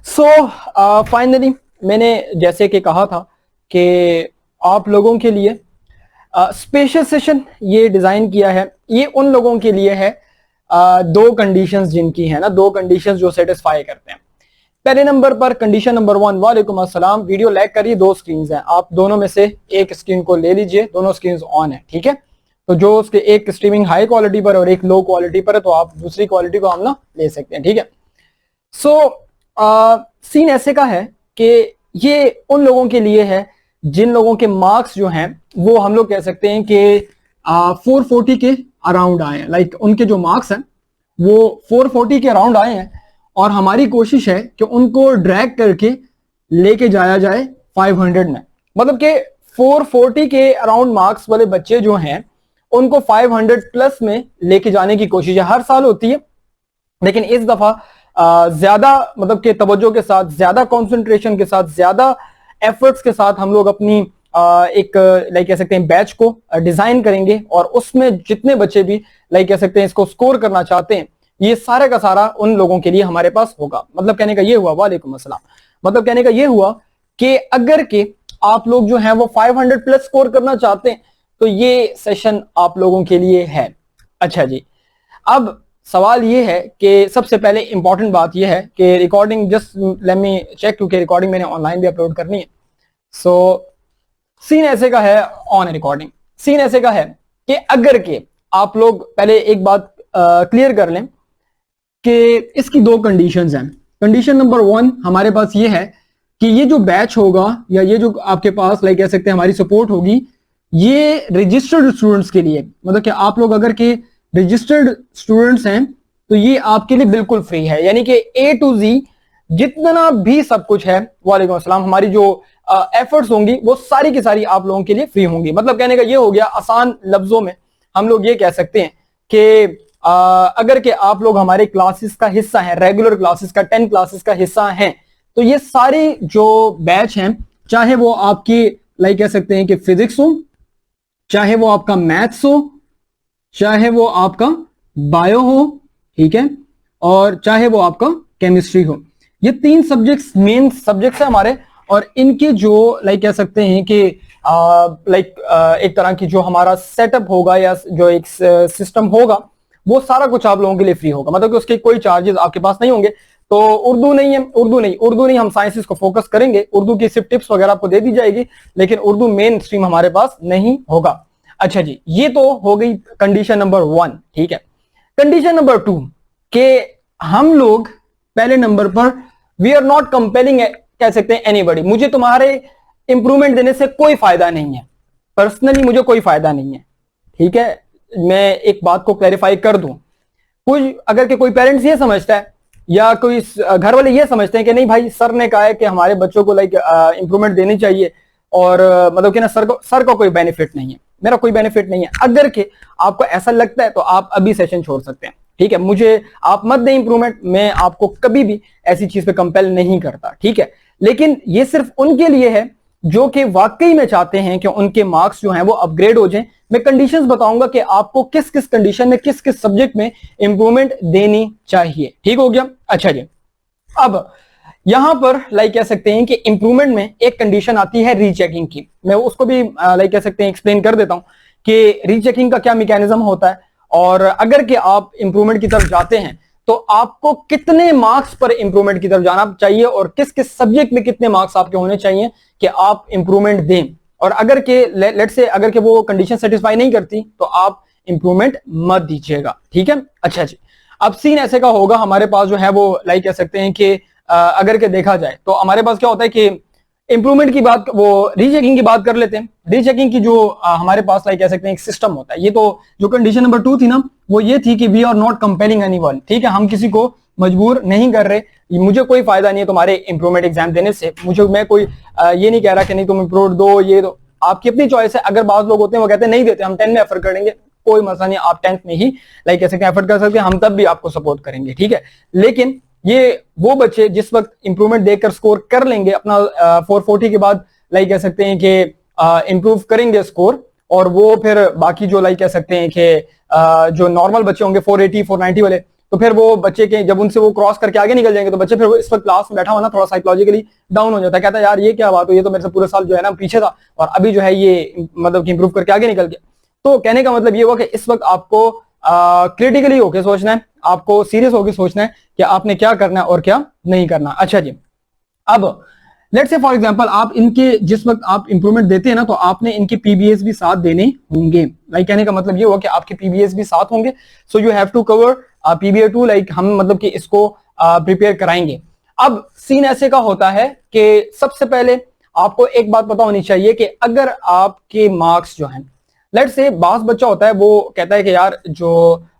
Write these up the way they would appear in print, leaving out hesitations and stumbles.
Finally मैंने जैसे कि कहा था कि आप लोगों के लिए स्पेशल सेशन ये डिजाइन किया है। ये उन लोगों के लिए है दो कंडीशंस जिनकी है ना, दो कंडीशंस जो सेटिस्फाई करते हैं। पहले नंबर पर कंडीशन नंबर 1, वालेकुम अस्सलाम, वीडियो लैग करिए, दो स्क्रीन हैं, आप दोनों में से एक स्क्रीन को ले लीजिए, दोनों स्क्रीन ऑन है, ठीक है। तो जो उसके एक स्ट्रीमिंग हाई क्वालिटी पर और एक लो क्वालिटी पर है, तो आप दूसरी क्वालिटी को हम ना ले सकते हैं, ठीक है। सीन ऐसे का है कि ये उन लोगों के लिए है जिन लोगों के मार्क्स जो हैं वो हम लोग कह सकते हैं कि 440 के अराउंड आए हैं। लाइक उनके जो मार्क्स हैं वो 440 के अराउंड आए हैं और हमारी कोशिश है कि उनको ड्रैग करके लेके जाया जाए 500 में। मतलब कि 440 के अराउंड मार्क्स वाले बच्चे जो हैं उनको 500 प्लस में लेके जाने की कोशिश है। हर साल होती है, लेकिन इस दफा ज्यादा मतलब के तवज्जो के साथ, ज्यादा कंसंट्रेशन के साथ, ज्यादा एफर्ट्स के साथ हम लोग अपनी एक लाइक कह सकते हैं बैच को डिजाइन करेंगे और उसमें जितने बच्चे भी लाइक कह सकते हैं इसको स्कोर करना चाहते हैं, ये सारे का सारा उन लोगों के लिए हमारे पास होगा। मतलब कहने का ये हुआ, वालेकुम अस्सलाम, मतलब कहने का ये हुआ कि अगर के आप लोग जो हैं वो 500 प्लस स्कोर करना चाहते हैं तो ये सेशन आप लोगों के लिए है। अच्छा जी, अब सवाल ये है कि सबसे पहले इंपॉर्टेंट बात ये है कि recording just let me check, क्योंकि रिकॉर्डिंग मैंने ऑनलाइन भी अपलोड करनी है। सीन ऐसे का है, ऑन रिकॉर्डिंग, सीन ऐसे का है कि अगर के आप लोग पहले एक बात क्लियर कर लें कि इसकी दो कंडीशंस हैं। कंडीशन नंबर 1 हमारे पास ये है कि ये जो बैच होगा या ये जो आपके पास लाइक कह सकते हैं हमारी सपोर्ट होगी, ये रजिस्टर्ड स्टूडेंट्स के लिए, मतलब कि आप लोग अगर के रजिस्टर्ड स्टूडेंट्स हैं तो ये आपके लिए बिल्कुल फ्री है। यानी कि A to Z जितना भी सब कुछ है, वालेकुम अस्सलाम, हमारी जो एफर्ट्स होंगी वो सारी की सारी आप लोगों के लिए फ्री होंगी। मतलब कहने का ये हो गया, आसान लफ्जों में हम लोग ये कह सकते हैं कि अगर के आप लोग हमारे क्लासेस का हिस्सा हैं, रेगुलर क्लासेस का 10 क्लासेस का हिस्सा हैं, तो ये सारी जो बैच हैं, चाहे वो आपकी लाइक कह सकते हैं कि फिजिक्स हो, चाहे वो आपका मैथ्स हो, चाहे वो आपका बायो हो, ठीक है, और चाहे वो आपका केमिस्ट्री हो, ये 3 सब्जेक्ट्स मेन सब्जेक्ट्स है हमारे। और इनके जो लाइक कह सकते हैं कि एक तरह की जो हमारा सेटअप होगा या जो एक सिस्टम होगा वो सारा कुछ आप लोगों के लिए फ्री होगा। मतलब कि उसके कोई चार्जेस आपके पास नहीं होंगे। तो उर्दू नहीं, हम साइंसेस को फोकस करेंगे, उर्दू की सिर्फ टिप्स वगैरह आपको दे दी जाएगी, लेकिन उर्दू मेन स्ट्रीम हमारे पास नहीं होगा। अच्छा जी, ये तो हो गई कंडीशन नंबर 1, ठीक है। कंडीशन नंबर 2 के हम लोग पहले नंबर पर वी आर नॉट कंपेलिंग कह सकते हैं एनीबॉडी। मुझे तुम्हारे इंप्रूवमेंट देने से कोई फायदा नहीं है, पर्सनली मुझे कोई फायदा नहीं है, ठीक है। मैं एक बात को क्लैरिफाई कर दूं, कुछ अगर के कोई पेरेंट्स ये समझता है या कोई घर वाले ये समझते हैं कि नहीं भाई सर ने कहा है कि हमारे बच्चों को लाइक इंप्रूवमेंट देनी चाहिए और मतलब कि ना सर को कोई बेनिफिट नहीं है, मेरा कोई बेनिफिट नहीं है। अगर के आपको ऐसा लगता है तो आप अभी सेशन छोड़ सकते हैं, ठीक है। मुझे आप मत दें इंप्रूवमेंट, मैं आपको कभी भी ऐसी चीज पे कंपेल नहीं करता, ठीक है। लेकिन ये सिर्फ उनके लिए है जो कि वाकई में चाहते हैं कि उनके मार्क्स जो हैं वो अपग्रेड हो जाएं। मैं कंडीशंस बताऊंगा कि आपको किस किस कंडीशन में किस किस सब्जेक्ट में इंप्रूवमेंट देनी चाहिए, ठीक हो गया। अच्छा जी, अब यहां पर लाइक कह सकते हैं कि इंप्रूवमेंट में एक कंडीशन आती है रीचेकिंग की। मैं उसको भी लाइक कह सकते हैं एक्सप्लेन कर देता हूं कि रीचेकिंग का क्या मैकेनिज्म होता है और अगर कि आप इंप्रूवमेंट की तरफ जाते हैं तो आपको कितने मार्क्स पर इंप्रूवमेंट की तरफ जाना चाहिए और किस किस सब्जेक्ट में कितने मार्क्स आपके होने चाहिए कि आप इंप्रूवमेंट दें। और अगर के लेट से अगर के वो कंडीशन सेटिस्फाई नहीं करती तो आप इंप्रूवमेंट मत दीजिएगा, ठीक है। अच्छा जी, अब सीन ऐसे का होगा हमारे पास जो है वो लाइक कह सकते हैं कि अगर के देखा जाए तो हमारे पास क्या होता है कि इंप्रूवमेंट की बात, वो रीचेकिंग की बात कर लेते हैं। रीचेकिंग की जो हमारे पास लाइक कह सकते हैं एक सिस्टम होता है। ये तो जो कंडीशन नंबर 2 थी ना, वो ये थी कि we are not compelling anyone, ठीक है, हम किसी को मजबूर नहीं कर रहे, मुझे कोई फायदा नहीं है तुम्हारे इंप्रूवमेंट एग्जाम देने से, मैं कोई ये नहीं कह रहा कि नहीं तुम इंप्रूव दो, ये दो, आपकी अपनी चॉइस है। अगर बहुत लोग होते हैं वो कहते हैं नहीं देते, हम 10 में एफर्ट करेंगे, कोई मसला नहीं, आप 10th में ही लाइक कह सकते हैं एफर्ट कर सकते हैं, हम तब भी आपको सपोर्ट करेंगे, ठीक है। लेकिन ये वो बच्चे जिस वक्त इंप्रूवमेंट देकर स्कोर कर लेंगे अपना 440 के बाद लाइक कह सकते हैं कि इंप्रूव करेंगे स्कोर, और वो फिर बाकी जो लाइक कह सकते हैं कि जो नॉर्मल बच्चे होंगे 480 490 वाले, तो फिर वो बच्चे के जब उनसे वो क्रॉस करके आगे निकल जाएंगे तो बच्चे फिर वो इस वक्त क्लास में बैठा हुआ ना थोड़ा साइकोलॉजिकली डाउन हो जाता है, कहता है यार ये क्या बात हो, ये तो मेरे से पूरे साल जो है ना पीछे था और अभी जो है ये मतलब कि इंप्रूव करके आगे निकल गया। तो कहने का मतलब ये हुआ कि इस वक्त आपको क्रिटिकली होकर सोचना है, आपको सीरियस होकर सोचना है कि आपने क्या करना है और क्या नहीं करना। अच्छा जी, अब लेट्स से फॉर एग्जांपल आप इनके जिस वक्त आप इंप्रूवमेंट देते हैं ना तो आपने इनके पीबीएस भी साथ देने होंगे। लाइक कहने का मतलब ये हुआ कि आपके पीबीएस भी साथ होंगे, so you have to cover PBA two, like हम मतलब कि इसको प्रिपेयर कराएंगे। अब सीन ऐसे का होता है कि सबसे पहले आपको एक बात पता होनी चाहिए कि अगर आपके मार्क्स जो हैं, लेट्स से बास बच्चा होता है वो कहता है कि यार जो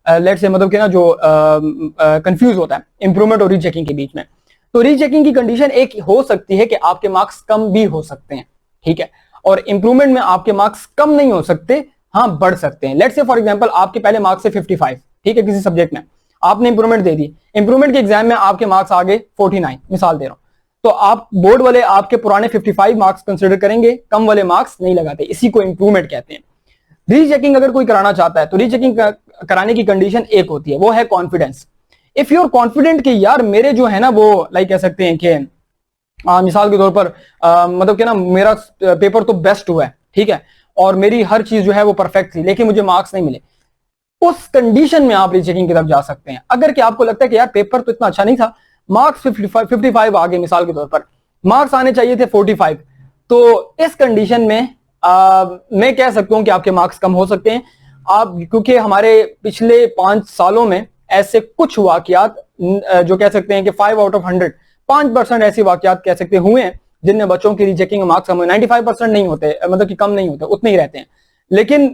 लेट्स से मतलब कि ना जो कंफ्यूज होता है इंप्रूवमेंट और रीचेकिंग के बीच में, तो रीचेकिंग की कंडीशन एक हो सकती है कि आपके मार्क्स कम भी हो सकते हैं, ठीक है, और इंप्रूवमेंट में आपके मार्क्स कम नहीं हो सकते, हाँ बढ़ सकते हैं। लेट्स से फॉर एग्जांपल आपके पहले मार्क्स से 55, ठीक है, किसी सब्जेक्ट में आपने इंप्रूवमेंट दे दी, इंप्रूवमेंट के एग्जाम में आपके मार्क्स आ गए 49, मिसाल दे रहा हूं, तो आप बोर्ड वाले आपके पुराने 55 मार्क्स कंसिडर करेंगे, कम वाले मार्क्स नहीं लगाते, इसी को इंप्रूवमेंट कहते हैं। रीचेकिंग अगर कोई कराना चाहता है तो रीचेकिंग कराने की कंडीशन एक होती है, वो है confidence. If you are confident कि यार मेरे जो है ना वो लाइक कह सकते हैं कि मिसाल के तौर पर मतलब कि ना मेरा पेपर तो बेस्ट हुआ है, ठीक है, और मेरी हर चीज जो है वो परफेक्ट थी लेकिन मुझे मार्क्स नहीं मिले, उस कंडीशन में आप रीचेकिंग की तरफ जा सकते हैं। अगर कि आपको लगता है कि यार पेपर तो इतना अच्छा नहीं था, मार्क्स 55 आ गए, मिसाल के तौर पर मार्क्स आने चाहिए थे 45, तो इस कंडीशन में मैं कह सकता हूं कि आपके मार्क्स कम हो सकते हैं। आप क्योंकि हमारे पिछले 5 सालों में ऐसे कुछ वाकयात जो कह सकते हैं कि 5 आउट ऑफ 100, 5% ऐसी वाकयात कह सकते हुए हैं जिनमें बच्चों की रीचेकिंग मार्क्स कम हुए। 95% नहीं होते, मतलब कि कम नहीं होते, उतने ही रहते हैं, लेकिन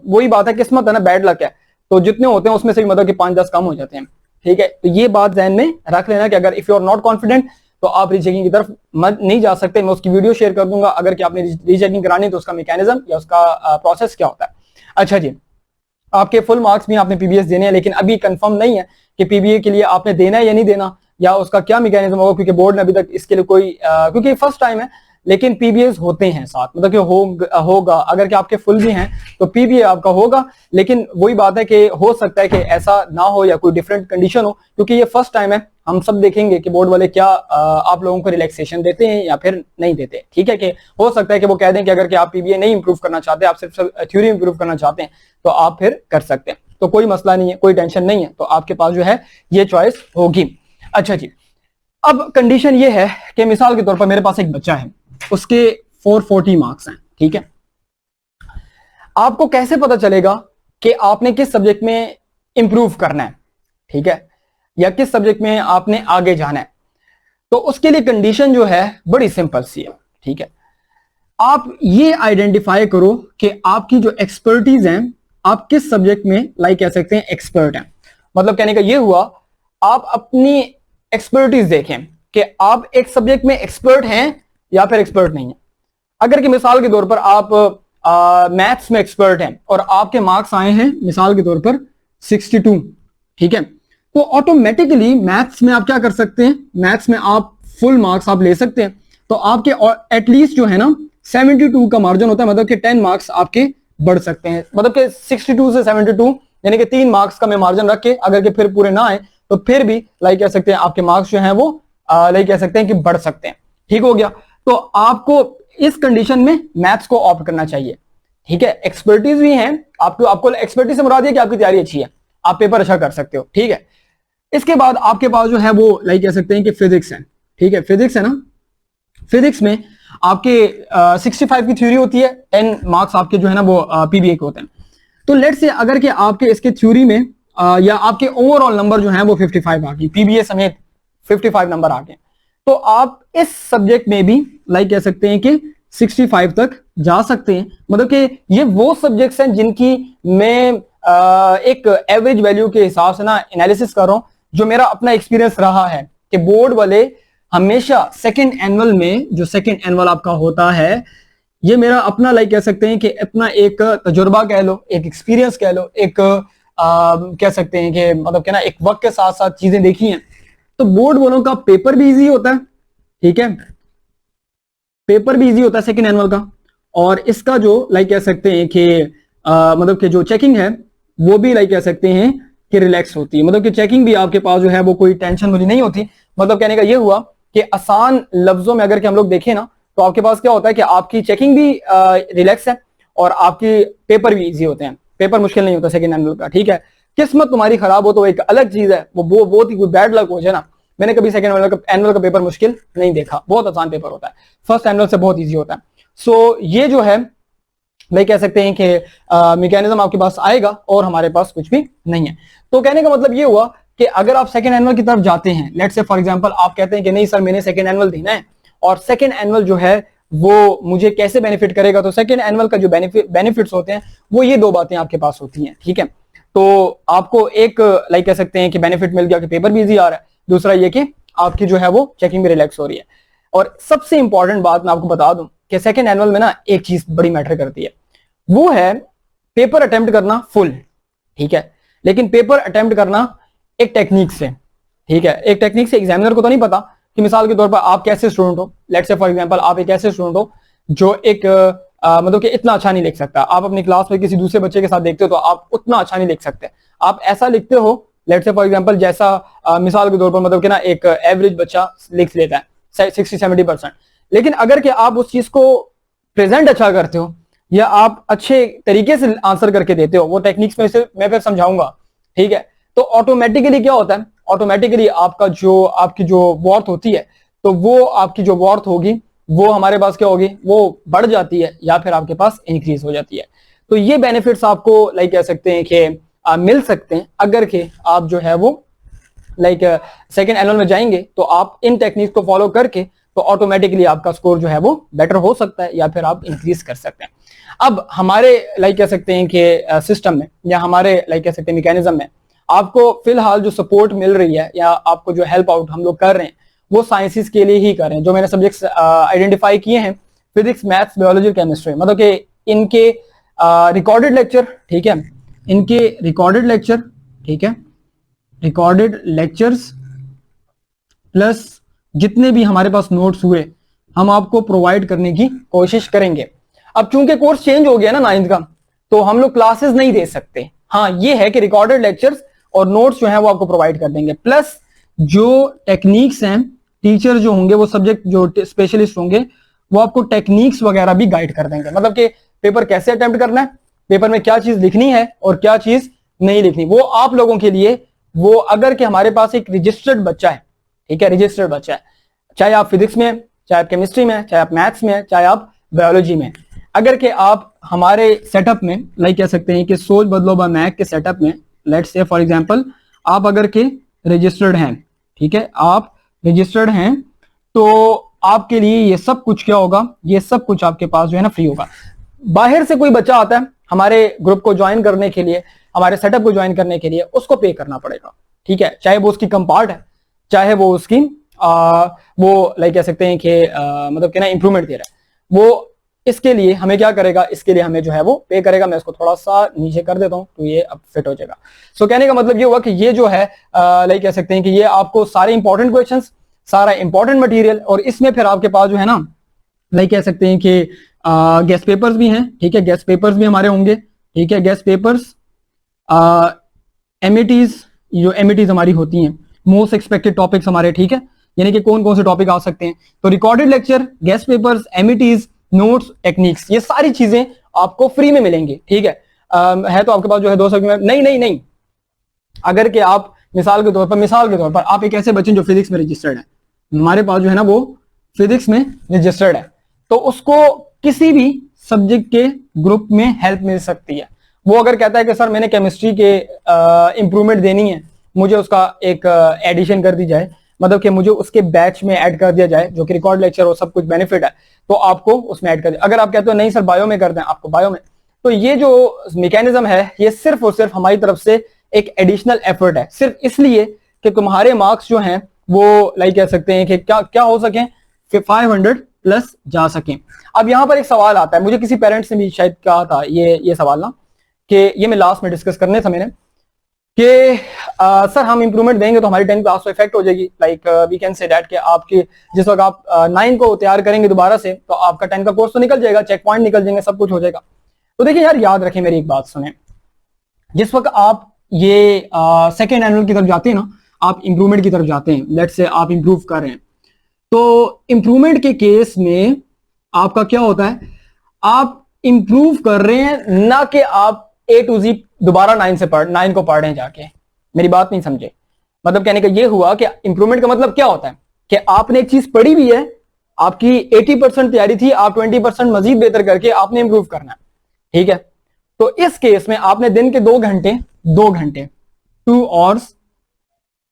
वही बात है, किस्मत है ना, बैड लक है, तो जितने होते हैं उसमें से भी मतलब कि 5-10 कम हो जाते हैं, ठीक है। तो ये बात ध्यान में रख लेना कि अगर if you are not confident तो आप रीचेकिंग की तरफ मत नहीं जा सकते। मैं उसकी वीडियो शेयर कर दूंगा, अगर कि आपने रीचेकिंग करानी तो उसका मैकेनिज्म या उसका प्रोसेस क्या होता है। अच्छा जी, आपके फुल मार्क्स भी आपने पीबीएस देने हैं, लेकिन अभी कंफर्म नहीं है कि पीबीए के लिए आपने देना है या नहीं देना, या उसका क्या मैकेनिज्म होगा, क्योंकि बोर्ड ने अभी तक इसके लिए कोई क्योंकि फर्स्ट टाइम है, लेकिन पीबीएस होते हैं साथ, मतलब कि होगा अगर कि आपके फुल भी हैं तो पीबीए आपका होगा, लेकिन वही बात है कि हो सकता है कि ऐसा ना हो या कोई डिफरेंट कंडीशन हो, क्योंकि ये फर्स्ट टाइम है। हम सब देखेंगे कि बोर्ड वाले क्या आप लोगों को रिलैक्सेशन देते हैं या फिर नहीं देते, ठीक है, कि हो सकता है कि वो कह दें कि अगर कि आप पीबीए नहीं इंप्रूव करना चाहते, आप सिर्फ थ्योरी इंप्रूव करना चाहते हैं तो आप फिर कर सकते हैं, तो कोई मसला नहीं है, कोई टेंशन नहीं है, तो आपके पास जो है ये चॉइस होगी। अच्छा जी, अब कंडीशन ये है कि मिसाल के तौर पर मेरे पास एक बच्चा है, उसके 440 मार्क्स हैं, ठीक है, आपको कैसे पता चलेगा कि आपने किस सब्जेक्ट में इंप्रूव करना है, ठीक है, या किस सब्जेक्ट में आपने आगे जाना है? तो उसके लिए कंडीशन जो है बड़ी सिंपल सी है, ठीक है। आप ये आइडेंटिफाई करो कि आपकी जो एक्सपर्टीज है, आप किस सब्जेक्ट में लाइक कह सकते हैं एक्सपर्ट हैं। मतलब कहने का ये हुआ, आप अपनी एक्सपर्टीज देखें कि आप एक सब्जेक्ट में एक्सपर्ट हैं या फिर एक्सपर्ट नहीं है। अगर कि मिसाल के तौर पर आप मैथ्स में एक्सपर्ट हैं और आपके मार्क्स आए हैं मिसाल के तौर पर 62, ठीक है, तो ऑटोमेटिकली मैथ्स में आप क्या कर सकते हैं, मैथ्स में आप फुल मार्क्स आप ले सकते हैं, तो आपके एटलीस्ट जो है ना 72 का मार्जिन होता है, मतलब कि 10 मार्क्स आपके बढ़ सकते हैं, मतलब कि 62 से 72 यानी कि 3 मार्क्स का मैं मार्जिन रख के अगर के फिर पूरे ना आए तो फिर भी लाइक कह सकते हैं आपके मार्क्स जो हैं वो लाइक कह सकते हैं कि बढ़ सकते हैं, ठीक हो गया। तो आपको इस कंडीशन में मैथ्स को ऑप्ट करना चाहिए, ठीक है। एक्सपर्टीज भी हैं, आपको एक्सपर्टीज से मुराद है कि आपकी तैयारी अच्छी है, आप पेपर अच्छा कर सकते हो, ठीक है। इसके बाद आपके पास जो है वो लाइक कह सकते हैं कि फिजिक्स है, ठीक है, फिजिक्स है ना, फिजिक्स में आपके 65 की थ्योरी होती है, 10 मार्क्स आपके जो है ना वो पीबीए के होते हैं। तो लेट्स से अगर कि आपके इसके थ्योरी में या आपके ओवरऑल नंबर जो है वो 55 आ गई, पीबीए समेत 55 नंबर आ गए, तो आप इस सब्जेक्ट में भी लाइक कह सकते हैं कि 65 तक जा सकते हैं। मतलब कि ये वो सब्जेक्ट्स हैं जिनकी मैं एक एवरेज वैल्यू के हिसाब से ना एनालिसिस कर रहा हूं, जो मेरा अपना एक्सपीरियंस रहा है कि बोर्ड वाले हमेशा सेकंड एनुअल में, जो सेकंड एनुअल आपका होता है, ये मेरा अपना लाइक कह सकते हैं कि अपना एक तजुर्बा कह लो, एक एक्सपीरियंस कह लो, एक कह सकते हैं कि मतलब क्या ना एक वक्त के साथ साथ चीजें देखी हैं, तो बोर्ड वालों का पेपर भी इजी होता है, ठीक है, पेपर भी इजी होता है सेकंड एनुअल का, और इसका जो लाइक कह सकते हैं कि मतलब कि जो चेकिंग है वो भी लाइक कह सकते हैं कि रिलैक्स होती है, मतलब कि चेकिंग भी आपके पास जो है वो कोई टेंशन मुझे नहीं होती। मतलब कहने का ये हुआ कि आसान लफ्जों में अगर कि हम लोग देखें ना, तो आपके पास क्या होता है कि आपकी चेकिंग भी रिलैक्स है और आपकी पेपर भी इजी होते हैं, पेपर मुश्किल नहीं होता सेकंड एनुअल का, ठीक है। किस्मत तुम्हारी खराब हो तो एक अलग चीज है, वो बहुत ही बैड लक हो जाए ना। मैंने कभी सेकंड एनुअल का पेपर मुश्किल नहीं देखा, बहुत आसान पेपर होता है, फर्स्ट एनुअल से बहुत ईजी होता है। सो ये जो है भाई कह सकते हैं कि मैकेनिज्म आपके पास आएगा और हमारे पास कुछ भी नहीं है। तो कहने का मतलब ये हुआ कि अगर आप सेकंड एनुअल की तरफ जाते हैं, लेट्स से फॉर एग्जांपल आप कहते हैं कि नहीं सर मैंने सेकंड एनुअल देना है और सेकंड एनुअल जो है वो मुझे कैसे बेनिफिट करेगा, तो सेकंड एनुअल का जो बेनिफिट्स होते हैं वो ये दो बातें आपके पास होती हैं, ठीक है। तो आपको एक लाइक कह सकते हैं कि बेनिफिट मिल गया कि पेपर भी इजी आ रहा है, दूसरा ये कि आपकी जो है वो चेकिंग भी रिलैक्स हो रही है। और सबसे इंपॉर्टेंट बात मैं आपको बता दूं कि सेकंड एनुअल में ना एक चीज बड़ी मैटर करती है, वो है पेपर अटेम्प्ट करना फुल, ठीक है, लेकिन पेपर अटेम्प्ट करना एक टेक्निक से, ठीक है। एक टेक्निक से एग्जामिनर को तो नहीं पता कि मिसाल के तौर पर आप कैसे स्टूडेंट हो, लेट्स से फॉर एग्जांपल आप एक ऐसे स्टूडेंट हो जो एक मतलब कि इतना अच्छा नहीं लिख सकता, आप अपनी क्लास में किसी दूसरे बच्चे के साथ देखते हो तो आप उतना अच्छा नहीं लिख सकते, आप ऐसा लिखते हो लेट्स से फॉर एग्जांपल जैसा मिसाल के तौर पर मतलब कि ना एक एवरेज बच्चा लिख लेता है 60-70%, लेकिन अगर कि आप उस चीज को प्रेजेंट अच्छा करते हो या आप अच्छे तरीके से आंसर करके देते हो, वो टेक्निक्स में से मैं फिर समझाऊंगा, ठीक है। तो ऑटोमेटिकली क्या होता है, ऑटोमेटिकली आपकी जो वर्थ होती है, तो वो आपकी जो वर्थ होगी वो हमारे पास क्या होगी, वो बढ़ जाती है या फिर आपके पास इंक्रीज हो जाती है। तो ये बेनिफिट्स आपको लाइक कह सकते हैं कि मिल सकते हैं अगर के आप जो है वो लाइक सेकंड एनुअल में जाएंगे, तो आप इन टेक्निक्स को फॉलो करके तो ऑटोमेटिकली आपका स्कोर जो है वो बेटर हो सकता है या फिर आप इंक्रीज कर सकते हैं। अब हमारे लाइक कह सकते हैं कि सिस्टम में या हमारे लाइक कह सकते हैं मैकेनिज्म में आपको फिलहाल जो सपोर्ट मिल रही है या आपको जो हेल्प आउट हम लोग कर रहे हैं वो साइंसेस के लिए ही कर रहे हैं। जो मैंने सब्जेक्ट्स आइडेंटिफाई किए हैं, फिजिक्स, मैथ्स, बायोलॉजी, केमिस्ट्री, मतलब कि इनके रिकॉर्डेड लेक्चर, ठीक है, इनके रिकॉर्डेड लेक्चर, ठीक है, रिकॉर्डेड लेक्चर्स प्लस जितने भी हमारे पास नोट्स हुए हम आपको प्रोवाइड करने की कोशिश करेंगे। अब चूंकि कोर्स चेंज हो गया ना 9th का, तो हम लोग क्लासेस नहीं दे सकते। हाँ ये है कि रिकॉर्डेड लेक्चर्स और नोट्स जो है वो आपको प्रोवाइड कर देंगे, प्लस जो टेक्निक्स हैं, टीचर जो होंगे वो सब्जेक्ट जो स्पेशलिस्ट होंगे वो आपको टेक्निक्स वगैरह भी गाइड कर देंगे, मतलब कि पेपर कैसे अटेम्प्ट करना है, पेपर में क्या चीज लिखनी है और क्या चीज नहीं लिखनी, वो आप लोगों के लिए। वो अगर कि हमारे पास एक रजिस्टर्ड बच्चा है, ठीक है, रजिस्टर्ड बच्चा है, चाहे आप फिजिक्स में, चाहे आप केमिस्ट्री में, चाहे आप मैथ्स में, चाहे आप बायोलॉजी में, अगर कि आप हमारे सेटअप में लाइक कह सकते हैं कि सोच बदलो बा मैक के सेटअप में, लेट्स से फॉर एग्जांपल आप अगर के रजिस्टर्ड हैं, ठीक है, आप रजिस्टर्ड हैं, तो आपके लिए ये सब कुछ क्या होगा, ये सब कुछ आपके पास जो है ना फ्री होगा। बाहर से कोई बच्चा आता है हमारे ग्रुप को ज्वाइन करने के लिए, हमारे सेटअप को ज्वाइन करने के लिए, उसको पे करना पड़ेगा, ठीक है, चाहे वो उसकी कंपार्ट है, चाहे वो उसकी वो लाइक कह सकते हैं कि मतलब कि ना इंप्रूवमेंट दे रहा है, वो इसके लिए हमें क्या करेगा, इसके लिए हमें जो है वो पे करेगा। मैं इसको थोड़ा सा नीचे कर देता हूं तो ये अब फिट हो जाएगा। सो कहने का मतलब ये हुआ कि ये जो है लाइक कह सकते हैं कि ये आपको सारे इंपॉर्टेंट क्वेश्चंस, सारा इंपॉर्टेंट मटेरियल, और इसमें फिर आपके पास जो है ना लाइक कह सकते हैं कि गेस्ट पेपर्स भी हैं, ठीक है, गेस्ट पेपर्स भी हमारे होंगे, ठीक है, गेस्ट पेपर्स, एमईटीज, जो एमईटीज हमारी होती हैं मोस्ट एक्सपेक्टेड टॉपिक्स हमारे, ठीक है, यानी कि कौन कौन से टॉपिक आ सकते हैं, तो recorded lecture, guest papers, METs, notes, techniques, ये सारी चीजें आपको फ्री में मिलेंगी, ठीक है। है तो आपके पास जो है 2 सब्जेक्ट में नहीं, अगर कि आप मिसाल के तौर पर आप एक ऐसे बच्चे जो फिजिक्स में रजिस्टर्ड है, हमारे पास जो है ना वो फिजिक्स में रजिस्टर्ड है, तो उसको किसी भी सब्जेक्ट के ग्रुप में हेल्प मिल सकती है। वो अगर कहता है कि सर मैंने केमिस्ट्री के इंप्रूवमेंट देनी है, मुझे उसका एक एडिशन कर दी जाए, मतलब कि मुझे उसके बैच में ऐड कर दिया जाए, जो कि रिकॉर्ड लेक्चर और सब कुछ बेनिफिट है, तो आपको उसमें ऐड कर दिया। अगर आप कहते हो नहीं सर बायो में कर दें, आपको बायो में, तो ये जो मैकेनिज्म है ये सिर्फ और सिर्फ हमारी तरफ से एक एडिशनल एफर्ट है, सिर्फ इसलिए कि तुम्हारे मार्क्स जो हैं वो लाइक कह सकते हैं कि क्या क्या हो सके, 500 प्लस जा सकें। अब यहां पर एक सवाल आता है, मुझे किसी पेरेंट्स ने भी शायद कहा था ये सवाल ना, कि ये मैं लास्ट में डिस्कस करने था मैंने, कि सर हम इंप्रूवमेंट देंगे तो हमारी 10th क्लास तो इफेक्ट हो जाएगी, like we can say that कि आपकी जिस वक्त आप 9 को तैयार करेंगे दोबारा से, तो आपका 10 का कोर्स तो निकल जाएगा, चेक पॉइंट निकल जाएंगे, सब कुछ हो जाएगा। तो देखिए यार याद रखें, मेरी एक बात सुने, जिस वक्त आप ये सेकेंड एनुअल की तरफ जाते हैं ना, आप इंप्रूवमेंट की तरफ जाते हैं, लेट्स से आप इंप्रूव कर रहे हैं, तो इंप्रूवमेंट के केस में आपका क्या होता है, आप इंप्रूव कर रहे हैं ना कि आप A to Z दोबारा 9 को पढ़ रहे हैं जाके। मेरी बात नहीं समझे, मतलब कहने का ये हुआ कि इंप्रूवमेंट का मतलब क्या होता है कि आपने एक चीज पढ़ी भी है, आपकी 80% तैयारी थी, आप 20% मजीद बेहतर करके आपने इंप्रूव करना है, ठीक है। तो इस केस में आपने दिन के 2 घंटे 2 आवर्स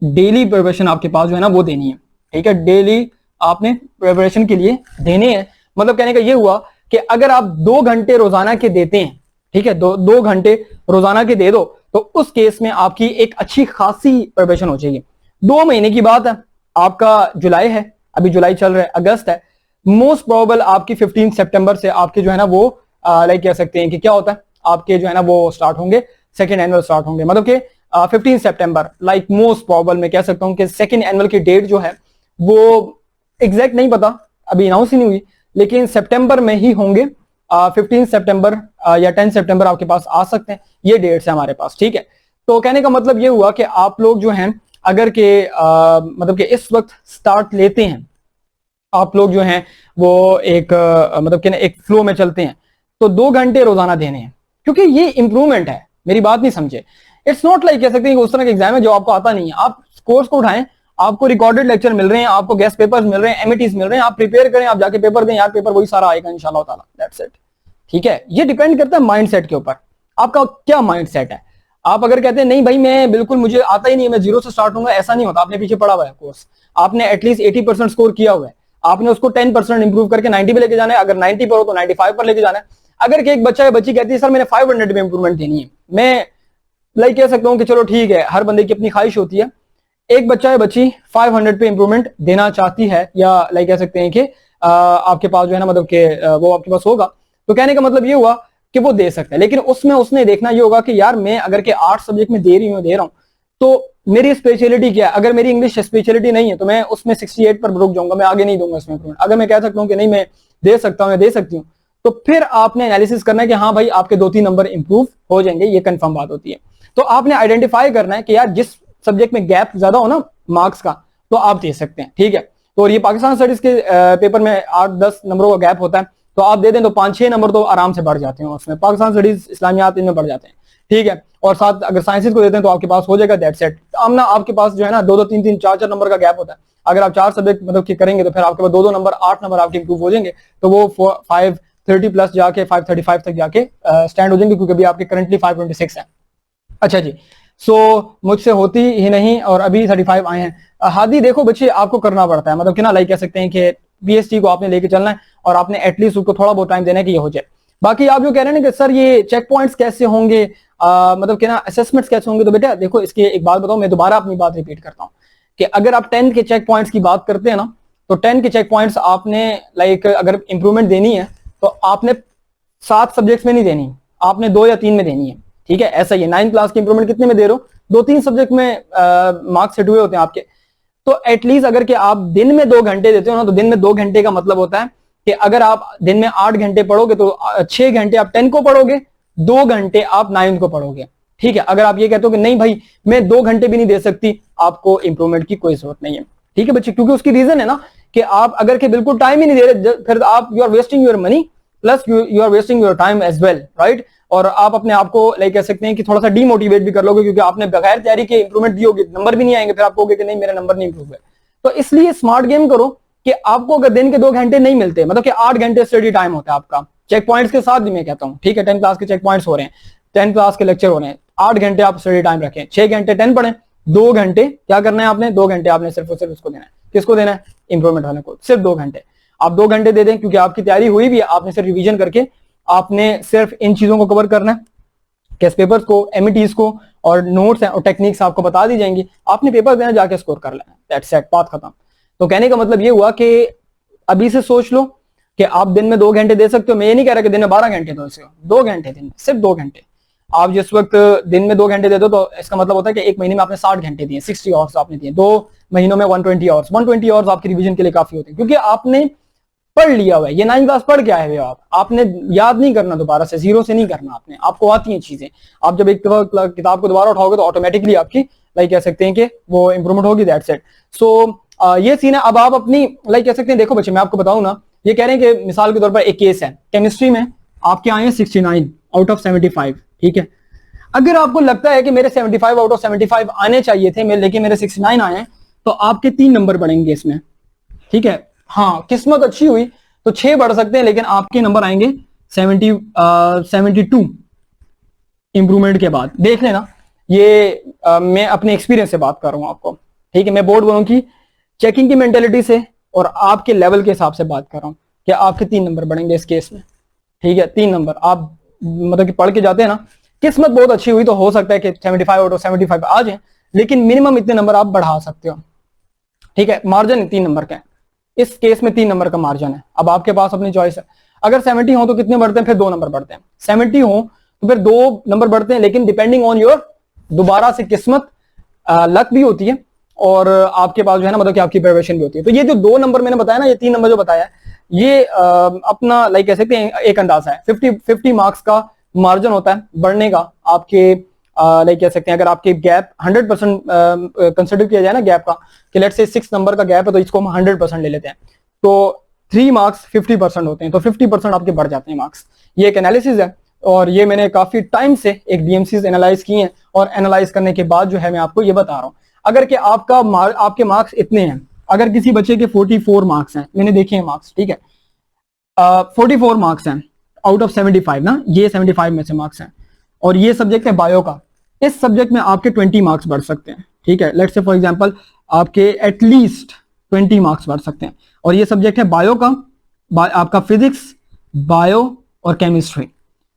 डेली प्रिपरेशन आपके पास जो है ना वो देनी है, ठीक है। डेली आपने प्रिपरेशन के लिए देने हैं, मतलब कहने का ये हुआ कि अगर आप 2 घंटे रोजाना के देते हैं, ठीक है, 2 घंटे रोजाना के दे दो, तो उस केस में आपकी एक अच्छी खासी प्रिपरेशन हो जाएगी। 2 महीने की बात है, आपका जुलाई है, अभी जुलाई चल रहा है, अगस्त है, मोस्ट प्रोबेबल आपकी 15 सितंबर से आपके जो है ना वो लाइक कह सकते हैं कि क्या होता है, आपके जो है ना वो स्टार्ट होंगे, सेकेंड एनुअल स्टार्ट होंगे, मतलब कि 15 सितंबर लाइक मोस्ट प्रोबेबल मैं कह सकता हूं कि सेकेंड एनुअल की डेट जो है वो एग्जैक्ट नहीं पता, अभी अनाउंस ही नहीं हुई, लेकिन सितंबर में ही होंगे। 15 सितंबर या 10 सितंबर आपके पास आ सकते हैं, ये डेट्स है हमारे पास, ठीक है। तो कहने का मतलब ये हुआ कि आप लोग जो हैं अगर के मतलब कि इस वक्त स्टार्ट लेते हैं, आप लोग जो हैं वो एक मतलब कि एक फ्लो में चलते हैं, तो 2 घंटे रोजाना देने हैं, क्योंकि ये इंप्रूवमेंट है, मेरी बात नहीं समझे। इट्स नॉट लाइक कह सकते हैं कि उस तरह का एग्जाम है जो आपको आता नहीं है, आप कोर्स को उठाएं, आपको रिकॉर्डेड लेक्चर मिल रहे हैं, आपको गेस्ट पेपर्स मिल रहे हैं, एमईटीज मिल रहे हैं, आप प्रिपेयर करें, आप जाके पेपर दें, यार पेपर वही सारा आएगा इंशाल्लाह ताला, दैट्स इट, ठीक है। ये डिपेंड करता है माइंडसेट के ऊपर, आपका क्या माइंडसेट है। आप अगर कहते हैं नहीं भाई मैं बिल्कुल मुझे आता ही नहीं है, मैं 0 से स्टार्ट होऊंगा, ऐसा नहीं होता। आपने पीछे पढ़ा हुआ है कोर्स, आपने एटलीस्ट 80% स्कोर किया हुआ है, आपने उसको 10% इंप्रूव करके 90 पे लेके जाना है, अगर 90 पर हो तो 95 पर लेके जाना है। अगर एक बच्चा या बच्ची कहती है सर मैंने 500 में इंप्रूवमेंट देनी है, मैं लाइक कह सकता हूं कि चलो ठीक है, हर बंदे की अपनी ख्वाहिश होती है, एक बच्चा या बच्ची 500 पे इंप्रूवमेंट देना चाहती है, या लाइक कह सकते हैं कि आपके पास जो है ना मतलब कि वो आपके पास होगा, तो कहने का मतलब ये हुआ कि वो दे सकता है। लेकिन उसमें उसने देखना ये होगा कि यार मैं अगर के 8 सब्जेक्ट में दे रहा हूं तो मेरी स्पेशलिटी क्या है। अगर मेरी इंग्लिश स्पेशलिटी नहीं है तो मैं उसमें 68 पर रुक जाऊंगा, मैं आगे नहीं दूंगा इसमें इंप्रूवमेंट। अगर मैं कह सकता हूँ कि नहीं मैं दे सकता हूँ, मैं दे सकती हूँ, तो फिर आपने एनालिसिस करना है कि हाँ भाई आपके 2-3 नंबर इंप्रूव हो जाएंगे, ये कंफर्म बात होती है। तो आपने आइडेंटिफाई करना है कि यार जिस सब्जेक्ट में गैप ज्यादा हो ना मार्क्स का, तो आप दे सकते हैं, ठीक है। तो ये पाकिस्तान स्टडीज के पेपर में 8-10 नंबरों का गैप होता है, तो आप दे दें तो 5-6 नंबर तो आराम से बढ़ जाते हैं उसमें, पाकिस्तान स्टडीज इस्लामियात इनमें बढ़ जाते हैं, ठीक है। और साथ अगर साइंसेज को देते हैं तो आपके पास हो जाएगा दैट सेट। आमना आपके पास जो है ना 2-2 3-3 4-4 नंबर का गैप होता है, अगर आप 4 सब्जेक्ट मतलब कि करेंगे तो फिर आपके पास 2-2 नंबर 8 नंबर आपके इंप्रूव हो जाएंगे, तो वो 530 प्लस जाके 535 तक जाके स्टैंड हो जाएंगे, क्योंकि अभी आपके करंटली 526 है। अच्छा जी, सो मुझसे होती ही नहीं और अभी 35 आए हैं। हादी देखो बच्चे आपको करना पड़ता है, मतलब कि ना लाइक कह सकते हैं कि पीएचडी को आपने लेके चलना है और आपने एटलीस्ट उसको थोड़ा बहुत टाइम देना है कि ये हो जाए। बाकी आप जो कह रहे हैं ना कि सर ये चेक पॉइंट्स कैसे होंगे, मतलब कि ना असेसमेंट्स कैसे होंगे, तो बेटा देखो इसकी एक बात बताऊं, मैं दोबारा अपनी बात रिपीट करता हूँ कि अगर आप 10 के चेक पॉइंट्स की बात करते हैं ना, तो 10 के चेक पॉइंट्स आपने लाइक अगर इंप्रूवमेंट देनी है तो आपने 7 सब्जेक्ट्स में नहीं देनी, आपने 2 या 3 में देनी है, ठीक है। ऐसा ही है 9 क्लास की इंप्रूवमेंट कितने में दे रहे हो, 2-3 सब्जेक्ट में मार्क्स सेट हुए होते हैं आपके। तो एटलीस्ट अगर कि आप दिन में 2 घंटे देते हो ना, तो दिन में 2 घंटे का मतलब होता है कि अगर आप दिन में 8 घंटे पढ़ोगे तो 6 घंटे आप 10 को पढ़ोगे, 2 घंटे आप 9 को पढ़ोगे, ठीक है। अगर आप ये कहते हो कि नहीं भाई मैं 2 घंटे भी नहीं दे सकती, आपको इंप्रूवमेंट की कोई जरूरत नहीं है, ठीक है बच्चे, क्योंकि उसकी रीजन है ना कि आप अगर के बिल्कुल टाइम ही नहीं दे रहे, फिर आप you are wasting your money plus you are wasting your time as well, right. और आप अपने आप को लाइक कह सकते हैं कि थोड़ा सा डीमोटिवेट भी कर लोगे, क्योंकि आपने बगैर तैयारी के इंप्रूवमेंट दी होगी, नंबर भी नहीं आएंगे, फिर आप कहोगे कि नहीं मेरा नंबर नहीं इंप्रूव है। तो इसलिए स्मार्ट गेम करो कि आपको अगर दिन के 2 घंटे नहीं मिलते, मतलब कि 8 घंटे स्टडी टाइम होता है आपका चेक पॉइंट्स के साथ भी, मैं कहता हूँ ठीक है 10 क्लास के चेक पॉइंट्स हो रहे हैं, 10 क्लास के लेक्चर हो रहे हैं, 8 घंटे आप स्टडी टाइम रखें, 6 घंटे 10 पढ़ें, 2 घंटे क्या करना है आपने, 2 घंटे आपने सिर्फ और सिर्फ उसको देना है, किसको देना है, इंप्रूवमेंट वाले को, सिर्फ 2 घंटे आप 2 घंटे दे दें, क्योंकि आपकी तैयारी हुई भी है, आपने सिर्फ रिवीजन करके आपने सिर्फ इन चीजों को कवर करना है, टेस्ट पेपर्स को, एमईटीज को, और नोट्स और टेक्निक्स आपको बता दी जाएंगी, आपने पेपर देना जाके स्कोर कर लेना, दैट्स इट, बात खत्म। तो कहने का मतलब ये हुआ कि अभी से सोच लो कि आप दिन में 2 घंटे दे सकते हो, मैं ये नहीं कह रहा कि दिन में 12 घंटे दो, 2 घंटे दिन में, सिर्फ 2 घंटे। आप जिस वक्त दिन में 2 घंटे दे दो तो इसका मतलब होता है कि एक महीने में आपने 60 घंटे दिए, 60 आवर्स आपने दिए, 2 महीनों में 120 आवर्स, 120 आवर्स आपकी रिवीजन के लिए काफी होते हैं, क्योंकि आपने पढ़ लिया हुआ है, ये 9th क्लास पढ़ के आए हुए हो आप, आपने याद नहीं करना दोबारा से, जीरो से नहीं करना आपने, आपको आती हैं चीजें। आप जब एक किताब को दोबारा उठाओगे तो ऑटोमेटिकली आपकी लाइक कह सकते हैं कि वो इंप्रूवमेंट होगी, दैट्स इट। सो ये सीन है। अब आप अपनी लाइक कह सकते हैं, देखो बच्चे मैं आपको बताऊं ना, ये कह रहे हैं कि मिसाल के तौर पर एक केस है केमिस्ट्री में, आपके आए हैं 69 आउट ऑफ 75, ठीक है। अगर आपको लगता है कि मेरे 75 आउट ऑफ 75 आने चाहिए थे लेकिन मेरे 69 आए हैं, तो आपके 3 नंबर बढ़ेंगे इसमें, ठीक है। हाँ, किस्मत अच्छी हुई तो 6 बढ़ सकते हैं, लेकिन आपके नंबर आएंगे 72 इंप्रूवमेंट के बाद। देख लेना, ये मैं अपने एक्सपीरियंस से बात कर रहा हूं आपको, ठीक है। मैं बोर्ड वालों की चेकिंग की मेंटेलिटी से और आपके लेवल के हिसाब से बात कर रहा हूं कि आपके 3 नंबर बढ़ेंगे इस केस में, ठीक है। 3 नंबर आप मतलब कि पढ़ के जाते हैं ना, किस्मत बहुत अच्छी हुई तो हो सकता है कि 75 आउट ऑफ 75 आ जाए, लेकिन मिनिमम इतने नंबर आप बढ़ा सकते हो, ठीक है। मार्जिन 3 नंबर का है इस केस में, 3 नंबर का मार्जिन है। अब आपके पास अपनी चॉइस है, अगर 70 हो तो कितने बढ़ते हैं, फिर 2 नंबर बढ़ते हैं। 70 हो तो फिर 2 नंबर बढ़ते हैं, लेकिन डिपेंडिंग ऑन योर दोबारा से किस्मत, लक भी होती है, और आपके पास जो है ना मतलब कि आपकी प्रिपरेशन भी होती है। तो ये जो 2 नंबर मैंने बताया ना, ये 3 नंबर जो बताया, ये अपना लाइक कह सकते हैं एक अंदाजा है। 50 मार्क्स का मार्जिन होता है बढ़ने का आपके, लाइक कह सकते हैं अगर आपके गैप 100% कंसिडर किया जाए ना गैप का, कि लेट्स से 6 नंबर का गैप है तो इसको हम 100% ले लेते हैं, तो 3 मार्क्स 50% होते हैं, तो 50% आपके बढ़ जाते हैं मार्क्स। ये एक एनालिसिस है, और ये मैंने काफी टाइम से एक डीएमसीज एनालाइज किए हैं, और एनालाइज करने के बाद जो है मैं आपको ये बता रहा हूं। अगर कि आपके मार्क्स इतने हैं, अगर किसी बच्चे के 44 मार्क्स हैं, मैंने देखे हैं मार्क्स, ठीक है, 44 मार्क्स हैं आउट ऑफ 75 ना, ये 75 में से मार्क्स हैं, और ये सब्जेक्ट है बायो का, इस सब्जेक्ट में आपके 20 मार्क्स बढ़ सकते हैं, ठीक है। लेट्स से फॉर एग्जांपल आपके एटलीस्ट 20 मार्क्स बढ़ सकते हैं, और ये सब्जेक्ट है बायो का, आपका फिजिक्स, बायो और केमिस्ट्री।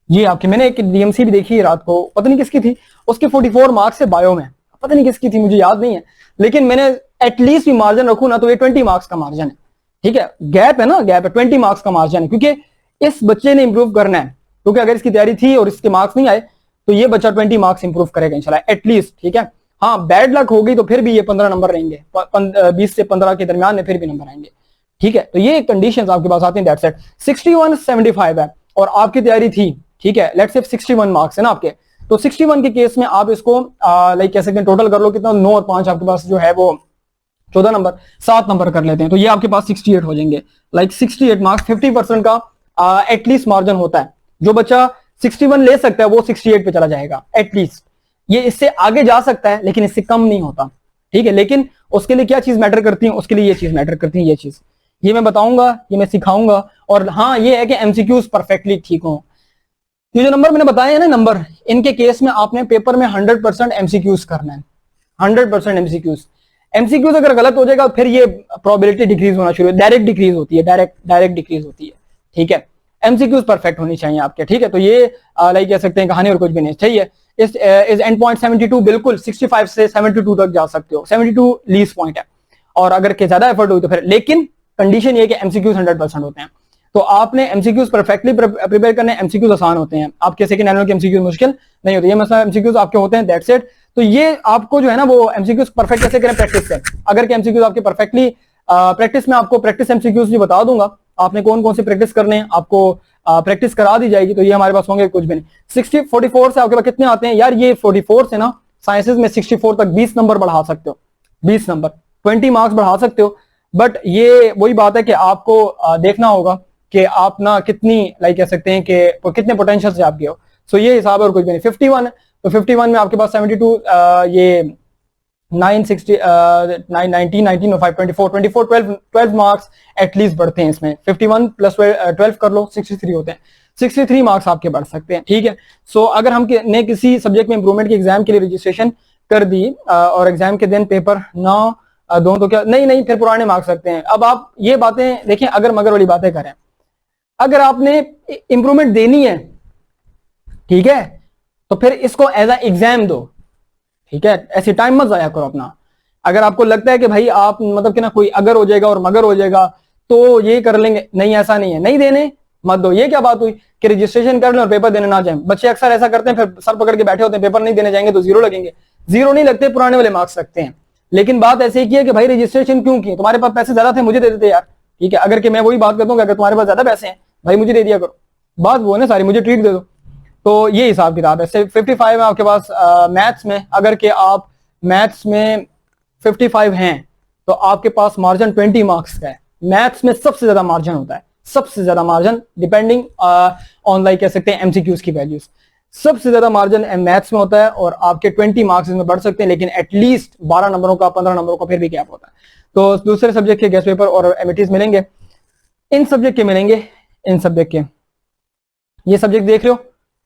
ये आपके, मैंने एक डीएमसी भी देखी है रात को, पता नहीं किसकी थी, उसके 44 मार्क्स है बायो में, पता नहीं किसकी थी, मुझे याद नहीं है, लेकिन मैंने एटलीस्ट भी मार्जिन रखू ना तो ये 20 मार्क्स का मार्जिन है, ठीक है। गैप है ना, गैप है, 20 मार्क्स का मार्जिन है, क्योंकि इस बच्चे ने इंप्रूव करना है, क्योंकि अगर इसकी तैयारी थी और इसके मार्क्स नहीं आए तो ये बच्चा 20 मार्क्स इंप्रूव करेगा इंशाल्लाह एटलीस्ट, ठीक है। हाँ, बैड लक होगी तो फिर भी ये 15 नंबर रहेंगे, 20 से 15 के दरमियान में फिर भी नंबर आएंगे, ठीक है। तो ये कंडीशंस आपके पास आती हैं, दैट्स इट। 61-75 है और आपकी तैयारी थी, ठीक है, लेट्स से 61 मार्क्स है ना आपके, तो 61 के केस में आप इसको लाइक कह सकते हैं टोटल कर लो कितना, 9 और 5 आपके पास जो है वो 14 नंबर, 7 नंबर कर लेते हैं, तो ये आपके पास 68 हो जाएंगे। लाइक 68 मार्क्स, 50% का एटलीस्ट मार्जिन होता है। जो बच्चा 61 ले सकता है वो 68 पे चला जाएगा एटलीस्ट, ये इससे आगे जा सकता है लेकिन इससे कम नहीं होता, ठीक है। लेकिन उसके लिए क्या चीज मैटर करती है, उसके लिए ये चीज मैटर करती है, ये चीज ये मैं बताऊंगा, ये मैं सिखाऊंगा। और हाँ, ये है कि एमसीक्यूज परफेक्टली ठीक हो। ये जो नंबर मैंने बताए हैं ना नंबर, इनके केस में आपने पेपर में 100% एमसीक्यूज करना है, 100% एमसीक्यूज। एमसीक्यूज अगर गलत हो जाएगा फिर ये प्रोबेबिलिटी डिक्रीज होना शुरू, डायरेक्ट डिक्रीज होती है, डायरेक्ट डिक्रीज होती है, ठीक है। एमसीक्यूज परफेक्ट होनी चाहिए आपके, ठीक है। तो ये लाइक कह सकते हैं कहानी और कुछ भी नहीं चाहिए। इस एंड पॉइंट 72 बिल्कुल 65 से 72 तक जा सकते हो, 72 लीस्ट पॉइंट है, और अगर के ज्यादा एफर्ट हुई तो फिर, लेकिन कंडीशन ये कि एमसीक्यूज 100% होते हैं। तो आपने एमसीक्यूज परफेक्टली प्रिपेयर करने, एमसीक्यूज आसान होते हैं, आपके सेकंड एनुअल के एमसीक्यूज मुश्किल नहीं होते, ये मतलब एमसीक्यूज आपके होते हैं, दैट्स इट। तो ये आपको जो है ना वो एमसीक्यूज परफेक्ट कैसे करें, प्रैक्टिस से। अगर के एमसीक्यूज आपके परफेक्टली प्रैक्टिस में आपको प्रैक्टिस एमसीक्यूज भी बता दूंगा, आपने कौन कौन से प्रैक्टिस करने हैं, आपको प्रैक्टिस करा दी जाएगी, तो ये हमारे पास होंगे कुछ भी नहीं। 44 से आपके पास कितने आते हैं यार, ये 44 से ना साइंसेज में 64 तक 20 नंबर बढ़ा सकते हो, 20 नंबर, 20 मार्क्स बढ़ा सकते हो। बट ये वही बात है कि आपको देखना होगा कि आप ना कितनी लाइक कह सकते हैं कि कितने पोटेंशियल से आप गए हो। सो ये हिसाब है और कुछ भी नहीं। 51 है तो 51 में आपके पास 72, ये 960, 919, 19, 5, 24, 12 मार्क्स एटलीस्ट बढ़ते हैं इसमें। 51 प्लस 12 कर लो, 63 होते हैं, 63 मार्क्स आपके बढ़ सकते हैं, ठीक है। सो अगर हम ने किसी सब्जेक्ट में इंप्रूवमेंट के एग्जाम के लिए रजिस्ट्रेशन कर दी और एग्जाम के दिन पेपर ना दो तो क्या नहीं फिर पुराने मार्क्स सकते हैं। अब आप ये बातें देखें, अगर मगर वाली बातें करें, अगर आपने इंप्रूवमेंट देनी है, ठीक है, तो फिर इसको एज अ एग्जाम दो, ठीक है। ऐसे टाइम मत जाया करो अपना। अगर आपको लगता है कि भाई आप मतलब कि ना कोई अगर हो जाएगा और मगर हो जाएगा तो ये कर लेंगे, नहीं ऐसा नहीं है, नहीं देने मत दो। ये क्या बात हुई कि रजिस्ट्रेशन कर लें और पेपर देने ना जाए। बच्चे अक्सर ऐसा करते हैं, फिर सर पकड़ के बैठे होते हैं, पेपर नहीं देने जाएंगे तो जीरो लगेंगे। जीरो नहीं लगते, पुराने वाले मार्क्स लगते हैं। लेकिन बात ऐसे ही की है कि भाई रजिस्ट्रेशन क्यों की, तुम्हारे पास पैसे ज्यादा थे, मुझे दे देते यार, ठीक है। अगर कि मैं वही बात करता हूँ कि अगर तुम्हारे पास ज्यादा पैसे हैं भाई मुझे दे दिया करो, बात वो है ना सारी, मुझे ट्रीट दे दो। तो ये हिसाब किताब है। 55 है आपके पास मैथ्स में, अगर कि आप मैथ्स में 55 हैं तो आपके पास मार्जिन 20 मार्क्स का है। मैथ्स में सबसे ज्यादा मार्जिन होता है, सबसे ज्यादा मार्जिन, डिपेंडिंग ऑन लाइक कह सकते हैं एमसीक्यूज की वैल्यूज, सबसे ज्यादा मार्जिन मैथ्स में होता है और आपके 20 मार्क्स इसमें बढ़ सकते हैं, लेकिन एटलीस्ट 12 नंबरों का 15 नंबरों का फिर भी गैप होता है। तो दूसरे सब्जेक्ट के गेस्ट पेपर और एमिटीज मिलेंगे, इन सब्जेक्ट के मिलेंगे, इन सब्जेक्ट के ये सब्जेक्ट देख रहे हो,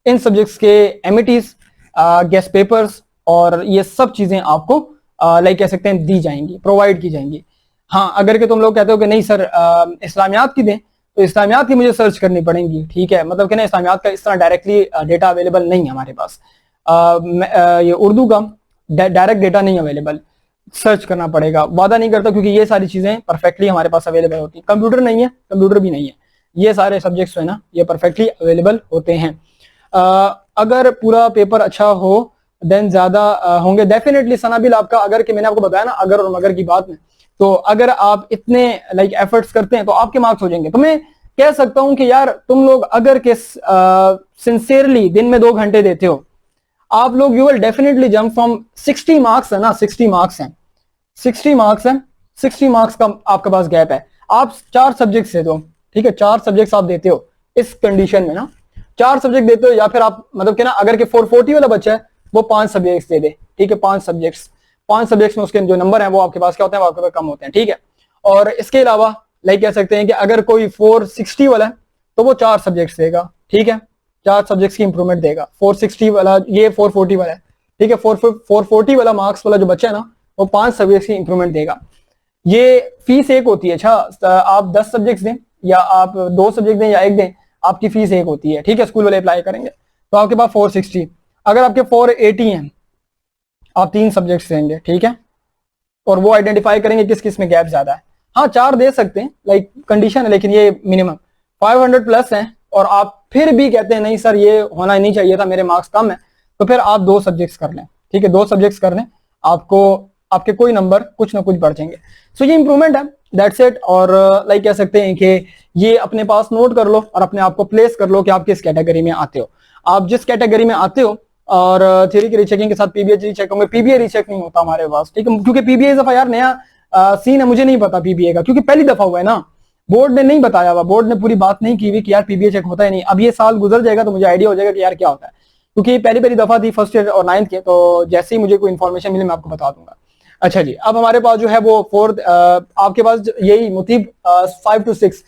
इन सब्जेक्ट्स के एमिटीज, गेस्ट पेपर्स और ये सब चीजें आपको लाइक कह सकते हैं दी जाएंगी, प्रोवाइड की जाएंगी। हाँ, अगर कि तुम लोग कहते हो कि नहीं सर इस्लामियात की दें, तो इस्लामियात की मुझे सर्च करनी पड़ेंगी, ठीक है। मतलब कि ना इस्लामियात का इस तरह डायरेक्टली डेटा अवेलेबल नहीं है हमारे पास, ये उर्दू का डायरेक्ट डेटा नहीं अवेलेबल, सर्च करना पड़ेगा। वादा नहीं करता क्योंकि ये सारी चीजें परफेक्टली हमारे पास अवेलेबल होती है। कंप्यूटर नहीं है, कंप्यूटर भी नहीं है, ये सारे सब्जेक्ट्स है ना ये परफेक्टली अवेलेबल होते हैं। अगर पूरा पेपर अच्छा हो देन ज्यादा होंगे डेफिनेटली सनाबिल आपका। अगर कि मैंने आपको बताया ना अगर और मगर की बात में, तो अगर आप इतने लाइक एफर्ट्स करते हैं तो आपके मार्क्स हो जाएंगे। तो मैं कह सकता हूं कि यार तुम लोग अगर के सिंसियरली दिन में 2 घंटे देते हो, आप लोग you will definitely jump from 60 marks है ना, 60 मार्क्स हैं, 60 मार्क्स है, 60 मार्क्स का आपके पास गैप है। आप 4 सब्जेक्ट्स दे दो, ठीक है, 4 सब्जेक्ट्स आप देते हो इस कंडीशन में ना, 4 सब्जेक्ट देते हो, या फिर आप मतलब कि ना अगर के 440 वाला बच्चा है वो 5 सब्जेक्ट्स दे दे, ठीक है, 5 सब्जेक्ट्स में उसके जो नंबर है वो आपके पास क्या होते हैं, वो आपके पास कम होते हैं, ठीक है। और इसके अलावा लाइक कह सकते हैं कि अगर कोई 460 वाला है तो वो 4 सब्जेक्ट्स देगा, ठीक है, 4 सब्जेक्ट्स की इंप्रूवमेंट देगा। 460 वाला, ये 440 वाला है, ठीक है, 440 वाला मार्क्स वाला जो बच्चा है ना वो 5 सब्जेक्ट्स की इंप्रूवमेंट देगा। ये फीस एक होती है, अच्छा आप 10 सब्जेक्ट्स दें या आप 2 सब्जेक्ट दें या 1 दें, आपकी फीस एक होती है, ठीक है, स्कूल वाले अप्लाई करेंगे। तो आपके पास 460, अगर आपके 480 हैं आप 3 सब्जेक्ट्स देंगे, ठीक है, और वो आइडेंटिफाई करेंगे किस किस में गैप ज्यादा है। हाँ 4 दे सकते हैं लाइक कंडीशन है, लेकिन ये मिनिमम 500 प्लस है और आप फिर भी कहते हैं नहीं सर ये होना ही नहीं चाहिए था, मेरे मार्क्स कम है, तो फिर आप 2 सब्जेक्ट्स कर लें, ठीक है, 2 सब्जेक्ट्स कर लें, आपको आपके कोई नंबर कुछ ना कुछ बढ़ जाएंगे। सो ये इंप्रूवमेंट है, दैट्स इट। और लाइक कह सकते हैं कि ये अपने पास नोट कर लो और अपने आप को प्लेस कर लो कि आप किस कैटेगरी में आते हो। आप जिस कैटेगरी में आते हो और थ्योरी की रीचेकिंग के साथ पीबीए रीचेक होंगे, पीबीए रीचेक नहीं होता हमारे पास, ठीक है, क्योंकि पीबीए इस दफा यार नया सीन है, मुझे नहीं पता पीबीए का, क्योंकि पहली दफा हुआ है ना, बोर्ड ने नहीं बताया हुआ, बोर्ड ने पूरी बात नहीं की हुई कि यार पीबीए चेक होता है नहीं। अब ये साल गुजर जाएगा तो मुझे आइडिया हो जाएगा कि यार क्या होता है, क्योंकि पहली दफा थी फर्स्ट ईयर और 9th के, तो जैसे ही मुझे कोई इन्फॉर्मेशन मिले मैं आपको बता दूंगा। अच्छा जी, अब हमारे पास जो है वो 4th आपके पास यही मुतीब 5 to 6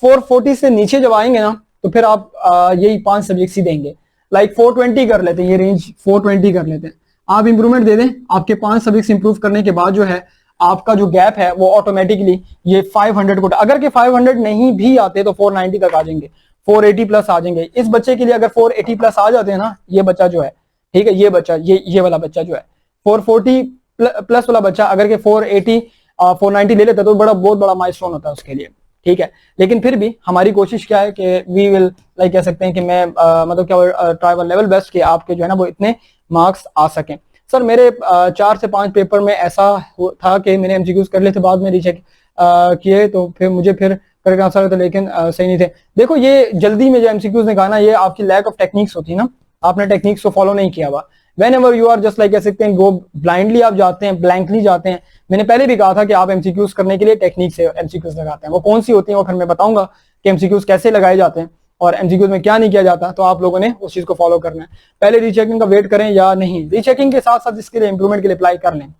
440 से नीचे जब आएंगे ना तो फिर आप यही 5 सब्जेक्ट ही देंगे, लाइक 420 कर लेते हैं, ये रेंज 420 कर लेते हैं, आप इंप्रूवमेंट दे दें। आपके 5 सब्जेक्ट इंप्रूव करने के बाद जो है आपका जो गैप है वो ऑटोमेटिकली ये 500 को, अगर के 500 नहीं भी आते तो 490 तक आ जाएंगे, 480 प्लस आ जाएंगे। इस बच्चे के लिए अगर 480 प्लस आ जाते हैं ना, ये बच्चा जो है, ठीक है, ये बच्चा ये वाला बच्चा जो है 440 प्लस वाला बच्चा अगर के 480 490 ले लेता तो बहुत बड़ा माइलस्टोन होता है उसके लिए, ठीक है। लेकिन फिर भी हमारी कोशिश क्या है कि वी विल लाइक कह सकते हैं कि मैं मतलब क्या ट्राई लेवल बेस्ट कि आपके जो है ना वो इतने मार्क्स आ सकें। सर मेरे 4 से 5 पेपर में ऐसा था कि मैंने एमसीक्यूज कर लिए थे, बाद में रीचेक किए तो फिर मुझे फिर करके आंसर थे, लेकिन सही नहीं थे। देखो ये जल्दी में जो एमसीक्यूज निकालना, ये आपकी लैक ऑफ टेक्निक्स होती है ना, आपने टेक्निक्स को फॉलो नहीं किया हुआ। Whenever you are just like कह सकते हैं गो ब्लाइंडली, आप जाते हैं ब्लैंकली जाते हैं। मैंने पहले भी कहा था कि आप एमसीक्यूज करने के लिए टेक्निक से एमसीक्यूज लगाते हैं, वो कौन सी होती है वो फिर मैं बताऊंगा कि एमसीक्यूज कैसे लगाए जाते हैं और एमसीक्यूज में क्या नहीं किया जाता, तो आप लोगों ने उस चीज को फॉलो करना है। पहले रीचेकिंग का वेट करें या नहीं, रीचेकिंग के साथ साथ इसके लिए इंप्रूवमेंट के लिए अप्लाई कर लें।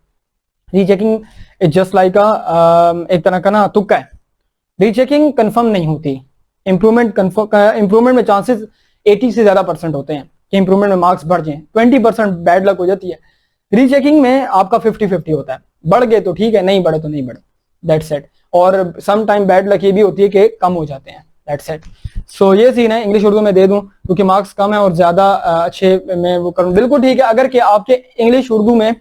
रीचेकिंग इज जस्ट लाइक एक तरह का ना तुक्का है, रीचेकिंग कंफर्म नहीं होती, इंप्रूवमेंट में चांसेस 80 से ज्यादा % होते हैं कि इंप्रूवमेंट में मार्क्स बढ़ जाएं, 20% बैड लक हो जाती है। रीचेकिंग में आपका 50-50 होता है, बढ़ गए तो ठीक है, नहीं बढ़े तो नहीं बढ़े, दैट्स इट। और सम टाइम बैड लक ये भी होती है कि कम हो जाते हैं, दैट्स इट। सो ये सीन है। इंग्लिश उर्दू में दे दूं क्योंकि मार्क्स कम है और ज्यादा अच्छे में वो करूं, बिल्कुल ठीक है। अगर कि आपके इंग्लिश उर्दू में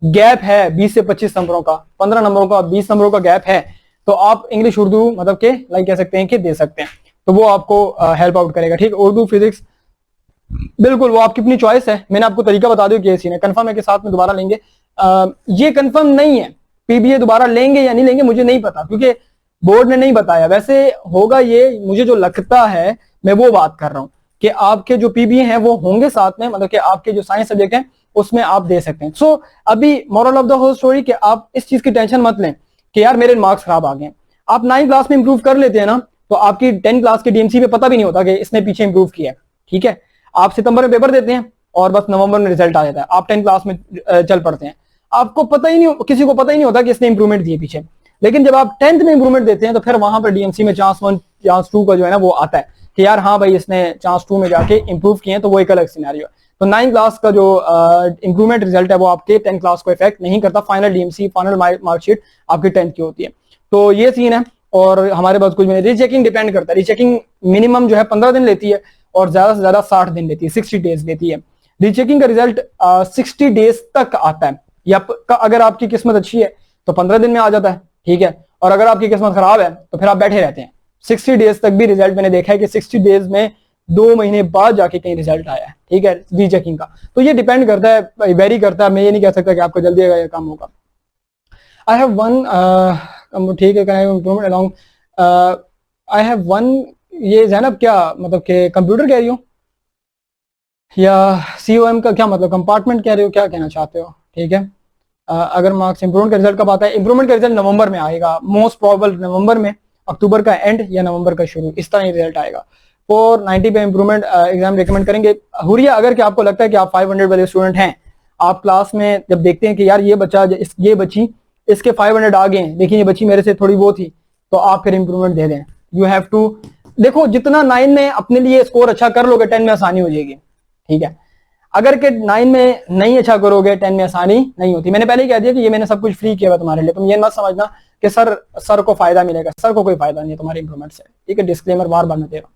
गैप है 20 से 25 नंबरों का, 15 नंबरों का, 20 नंबरों का गैप है, तो आप इंग्लिश उर्दू मतलब के लाइक कह सकते हैं कि दे सकते हैं, तो वो आपको हेल्प आउट करेगा, ठीक। उर्दू फिजिक्स बिल्कुल वो आपकी अपनी चॉइस है, मैंने आपको तरीका बता दिया कि सीन है। कंफर्म है कि साथ में दोबारा लेंगे, ये कंफर्म नहीं है पीबीए दोबारा लेंगे या नहीं लेंगे मुझे नहीं पता, क्योंकि बोर्ड ने नहीं बताया, वैसे होगा ये, मुझे जो लगता है मैं वो बात कर रहा हूँ कि आपके जो पीबी हैं वो होंगे साथ में, मतलब कि आपके जो साइंस सब्जेक्ट हैं उसमें आप दे सकते हैं। सो अभी moral of the whole story कि आप इस चीज की टेंशन मत लें कि यार मेरे मार्क्स खराब आ गए। आप 9 क्लास में इंप्रूव कर लेते हैं ना, तो आपकी 10 क्लास के डीएमसी में पता भी नहीं होता कि इसने पीछे इंप्रूव किया है। ठीक है, आप सितंबर में पेपर देते हैं और बस नवंबर में रिजल्ट आ जाता है, आप 10 क्लास में चल पड़ते हैं, आपको पता ही नहीं, किसी को पता ही नहीं होता कि इसने इंप्रूवमेंट दिए पीछे। लेकिन जब आप 10th में इंप्रूवमेंट देते हैं तो फिर वहां पर डीएमसी में चांस 1 चांस 2 का जो है ना वो आता है कि यार हाँ भाई इसने चांस 2 में जाके इंप्रूव किए हैं, तो वो एक अलग सिनेरियो है। तो 9 क्लास का जो इंप्रूवमेंट रिजल्ट है वो आपके 10 क्लास को इफेक्ट नहीं करता, फाइनल डीएमसी फाइनल मार्कशीट आपकी 10th की होती है। तो ये सीन है। और हमारे पास कुछ रीचेकिंग डिपेंड करता है, रीचेकिंग मिनिमम जो है 15 दिन लेती है और ज्यादा से ज्यादा 60 दिन लेती है, 60 डेज लेती है। रीचेकिंग का रिजल्ट 60 डेज तक आता है, या अगर आपकी किस्मत अच्छी है तो 15 दिन में आ जाता है। ठीक है, और अगर आपकी किस्मत खराब है तो फिर आप बैठे रहते हैं। 60 डेज तक भी रिजल्ट मैंने देखा है कि 60 डेज में 2 महीने बाद जाके कहीं रिजल्ट आया है। ठीक है, रीचेकिंग का तो ये डिपेंड करता है, वेरी करता है। मैं ये नहीं कह सकता कि आपको जल्दी आएगा या कम होगा। आई हैव वन, ठीक है, can I improvement along, I have one, ये जैनब क्या मतलब कि कंप्यूटर कह रही हो या COM का क्या मतलब कंपार्टमेंट कह रहे हो, क्या कहना चाहते हो? ठीक है, अगर मार्क्स इंप्रूवमेंट का रिजल्ट कब आता है? इंप्रूवमेंट का रिजल्ट नवंबर में आएगा, मोस्ट प्रोबेबल नवंबर में, अक्टूबर का एंड या नवंबर का शुरू, इस तरह रिजल्ट आएगा। 490 पे इंप्रूवमेंट एग्जाम रिकमेंड करेंगे। हुरिया, अगर कि आपको लगता है कि आप 500 वाले स्टूडेंट हैं, आप क्लास में जब देखते हैं कि यार ये बच्चा ये बच्ची इसके 500 आ गए हैं, लेकिन ये बच्ची मेरे से थोड़ी वो थी, तो आप फिर इंप्रूवमेंट दे दें। यू हैव टू, देखो जितना 9 में अपने लिए स्कोर अच्छा कर लोगे 10 में आसानी हो जाएगी। ठीक है, अगर के 9 में नहीं अच्छा करोगे 10 में आसानी नहीं होती। मैंने पहले ही कह दिया कि ये मैंने सब कुछ फ्री किया हुआ तुम्हारे लिए, तुम ये मत समझना कि सर को फायदा मिलेगा, सर को कोई फायदा नहीं है तुम्हारे इंप्रूवमेंट से। ठीक है, डिस्क्लेमर बार बार मैं दे रहा हूँ,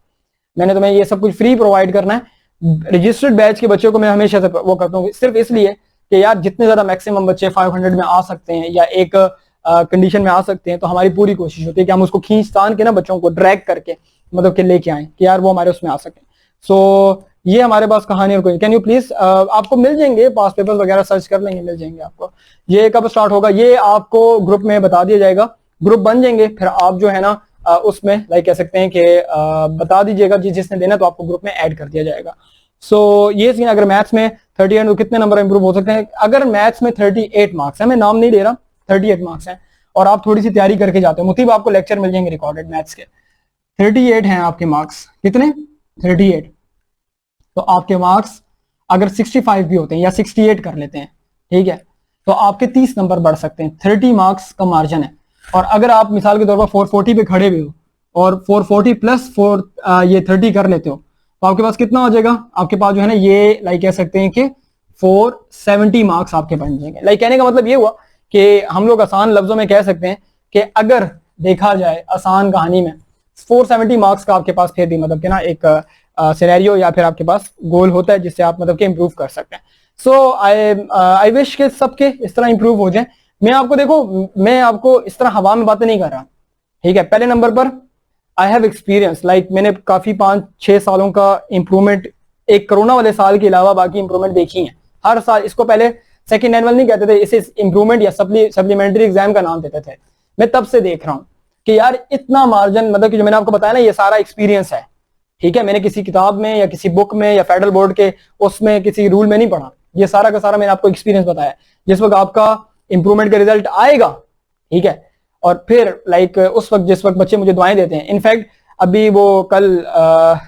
मैंने तुम्हें ये सब कुछ फ्री प्रोवाइड करना है। रजिस्टर्ड बैच के बच्चों को मैं हमेशा से वो करता हूँ सिर्फ इसलिए कि यार जितने ज्यादा मैक्सिमम बच्चे 500 में आ सकते हैं या एक कंडीशन में आ सकते हैं, तो हमारी पूरी कोशिश होती है कि हम उसको खींच तान के ना बच्चों को ड्रैग करके मतलब कि लेके आए कि यार वो हमारे उसमें आ सके। सो ये हमारे पास कहानी और कोई, कैन यू प्लीज, आपको मिल जाएंगे पास पेपर्स वगैरह, सर्च कर लेंगे मिल जाएंगे आपको। ये कब स्टार्ट होगा ये आपको ग्रुप में बता दिया जाएगा, ग्रुप बन जाएंगे, फिर आप जो है ना उसमें लाइक कह सकते हैं कि बता दीजिएगा जिसने देना, तो आपको ग्रुप में ऐड कर दिया जाएगा। सो ये सीन, अगर मैथ्स में 38 तो कितने नंबर इंप्रूव हो सकते हैं? अगर मैथ्स में 38 मार्क्स है, मैं नाम नहीं ले रहा, 38 मार्क्स हैं और आप थोड़ी सी तैयारी करके जाते हो, मुतीब आपको लेक्चर मिल जाएंगे रिकॉर्डेड मैथ्स के, 38 हैं आपके मार्क्स, कितने? 38। तो आपके मार्क्स अगर 65 भी होते हैं या 68 कर लेते हैं, ठीक है, तो आपके 30 नंबर बढ़ सकते हैं। 30 मार्क्स का मार्जिन है। और अगर आप मिसाल के तौर पर 440 पे खड़े भी हो और 440 प्लस 4 30 कर लेते हो, तो आपके पास कितना हो जाएगा? आपके पास जो है ना ये लाइक कह सकते हैं कि 470 मार्क्स आपके बन जाएंगे। लाइक कहने का मतलब ये हुआ कि हम लोग आसान लफ्जों में कह सकते हैं कि अगर देखा जाए आसान कहानी में 470 मार्क्स का आपके पास फिर भी मतलब कि ना एक सिनेरियो या फिर आपके पास गोल होता है जिससे आप मतलब कि इंप्रूव कर सकते हैं। सो आई विश के सबके इस तरह इंप्रूव हो जाए। मैं आपको देखो, मैं आपको इस तरह हवा में बातें नहीं कर रहा, ठीक है। पहले नंबर पर आई हैव एक्सपीरियंस, लाइक मैंने काफी 5-6 सालों का इंप्रूवमेंट, एक कोरोना वाले साल के अलावा बाकी इंप्रूवमेंट देखी है हर साल। इसको पहले सेकंड एनुअल नहीं कहते थे, इसे इंप्रूवमेंट या सप्लीमेंट्री एग्जाम का नाम देते थे। मैं तब से देख रहा हूं कि यार इतना मार्जिन, मतलब कि जो मैंने आपको बताया ना ये सारा एक्सपीरियंस है, ठीक है। मैंने किसी किताब में या किसी बुक में या फेडरल बोर्ड के उसमें किसी रूल में नहीं पढ़ा, ये सारा का सारा मैंने आपको एक्सपीरियंस बताया। जिस वक्त आपका इंप्रूवमेंट का रिजल्ट आएगा, ठीक है, और फिर लाइक उस वक्त जिस वक्त बच्चे मुझे दुआएं देते हैं, इनफैक्ट अभी वो कल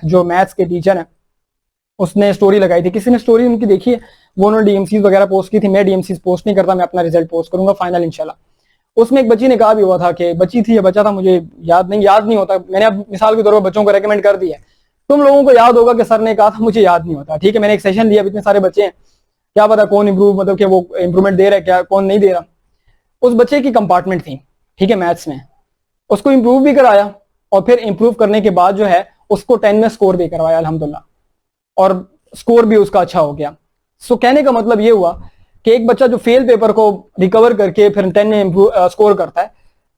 जो मैथ्स के टीचर हैं उसने स्टोरी लगाई थी, किसी ने स्टोरी उनकी देखी है, वो उन्होंने डीएमसीज वगैरह पोस्ट की थी। मैं डीएमसीज पोस्ट नहीं करता, मैं अपना रिजल्ट पोस्ट करूंगा फाइनल इंशाल्लाह। उसमें एक बच्ची ने कहा भी हुआ था कि बच्ची थी या बच्चा था, मुझे याद नहीं होता, मैंने अब मिसाल के तौर पर बच्चों को रेकमेंड कर दिया है। तुम लोगों को याद होगा कि सर ने कहा था, मुझे याद नहीं होता, ठीक है। मैंने एक सेशन लिया, इतने सारे बच्चे हैं, क्या पता कौन इंप्रूव मतलब कि वो इंप्रूवमेंट दे रहा है, क्या कौन नहीं दे रहा। उस बच्चे की कंपार्टमेंट थी, ठीक है, मैथ्स में, उसको इंप्रूव भी कराया और फिर इंप्रूव करने के बाद जो है उसको 10 में स्कोर भी करवाया अल्हम्दुलिल्लाह, और स्कोर भी उसका अच्छा हो गया। सो कहने का मतलब ये हुआ कि एक बच्चा जो फेल पेपर को रिकवर करके फिर 10 में स्कोर करता है,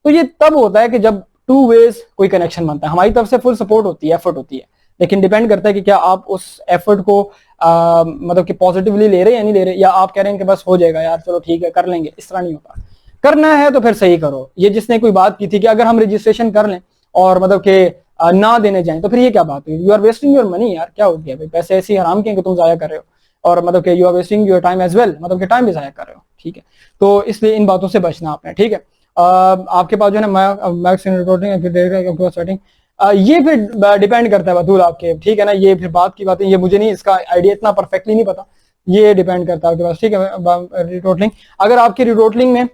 तो ये तब होता है कि जब 2 वेज कोई कनेक्शन बनता है। हमारी तरफ से फुल सपोर्ट होती है, एफर्ट होती है, लेकिन डिपेंड करता है कि क्या आप उस एफर्ट को मतलब कि पॉजिटिवली ले रहे हैं या नहीं ले रहे, या आप कह रहे हैं कि बस हो जाएगा यार चलो ठीक है कर लेंगे, इस तरह नहीं होता। करना है तो फिर सही करो। ये जिसने कोई बात की थी कि अगर हम रजिस्ट्रेशन कर लें और मतलब कि ना देने जाएं तो फिर ये क्या बात हुई? You are wasting your money यार, क्या हो गया भाई? पैसे ऐसे ही हराम के हैं कि तुम जाया कर रहे हो, और मतलब कि you are wasting your time as well, मतलब कि टाइम भी जाया कर रहे हो, ठीक है। तो इसलिए इन बातों से बचना आपने, ठीक है। आपके पास जो है ना सेटिंग, ये फिर डिपेंड करता है बतूल आपके, ठीक है ना। ये फिर बात की बातें, ये मुझे नहीं, इसका आइडिया इतना परफेक्टली नहीं पता, ये डिपेंड करता है आपके पास, ठीक है। रिटोटलिंग, अगर आपकी रिटोटलिंग में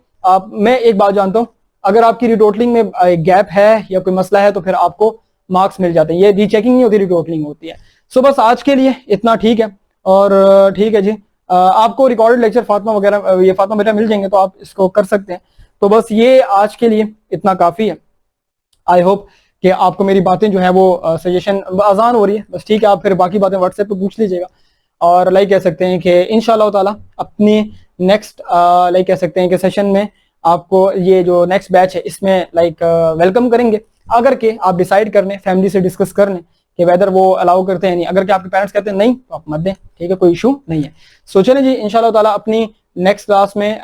मैं एक बात जानता हूँ, अगर आपकी रिटोटलिंग में गैप है या कोई मसला है तो फिर आपको मार्क्स मिल जाते हैं। ये रीचेकिंग नहीं होती, रिटोटलिंग होती है। सो बस आज के लिए इतना, ठीक है। और ठीक है जी, आपको रिकॉर्डेड लेक्चर फातिमा वगैरह, ये फातिमा बेटा मिल जाएंगे तो आप इसको कर सकते हैं। तो बस ये आज के लिए इतना काफ़ी है। आई होप कि आपको मेरी बातें जो है वो सजेशन आसान हो रही है, बस ठीक है। आप फिर बाकी बातें व्हाट्सएप पे पूछ लीजिएगा, और लाइक कह सकते हैं कि इंशाल्लाह ताला अपनी नेक्स्ट लाइक कह सकते हैं कि सेशन में आपको ये जो नेक्स्ट बैच है इसमें लाइक वेलकम करेंगे। अगर के आप डिसाइड कर लें, फैमिली से डिस्कस कर लें कि वेदर वो अलाउ करते हैं नहीं, अगर के आपके पेरेंट्स कहते हैं नहीं तो आप मत दें, ठीक है, कोई इशू नहीं है। सो चलें जी, इंशाल्लाह ताला अपनी नेक्स्ट क्लास में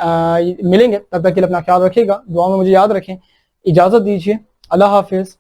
मिलेंगे। तब तक के लिए अपना ख्याल रखिएगा, दुआ में मुझे याद रखें। इजाज़त दीजिए, अल्लाह हाफिज़।